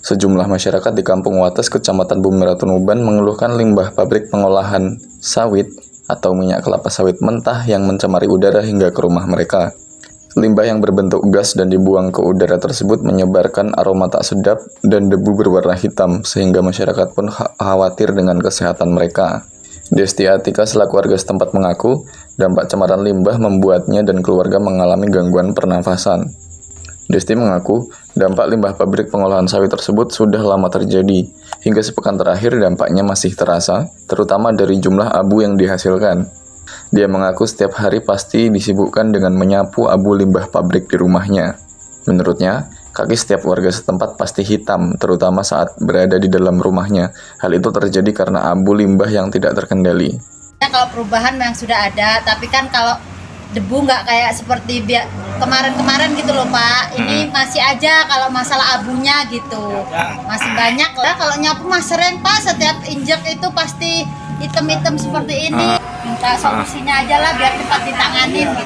Sejumlah masyarakat di Kampung Wates, Kecamatan Bumerang Tunuban mengeluhkan limbah pabrik pengolahan sawit atau minyak kelapa sawit mentah yang mencemari udara hingga ke rumah mereka. Limbah yang berbentuk gas dan dibuang ke udara tersebut menyebarkan aroma tak sedap dan debu berwarna hitam, sehingga masyarakat pun khawatir dengan kesehatan mereka. Desti Atika selaku warga setempat mengaku, dampak cemaran limbah membuatnya dan keluarga mengalami gangguan pernafasan. Desti mengaku, dampak limbah pabrik pengolahan sawit tersebut sudah lama terjadi. Hingga sepekan terakhir dampaknya masih terasa, terutama dari jumlah abu yang dihasilkan. Dia mengaku setiap hari pasti disibukkan dengan menyapu abu limbah pabrik di rumahnya. Menurutnya, kaki setiap warga setempat pasti hitam, terutama saat berada di dalam rumahnya. Hal itu terjadi karena abu limbah yang tidak terkendali. Kalau perubahan memang sudah ada, tapi kan kalau debu nggak kayak seperti kemarin-kemarin gitu loh Pak. Ini masih aja kalau masalah abunya gitu, masih banyak lah. Kalau nyapu mas sering Pak, setiap injek itu pasti hitam-hitam seperti ini. Minta solusinya aja lah biar cepat ditanganin gitu.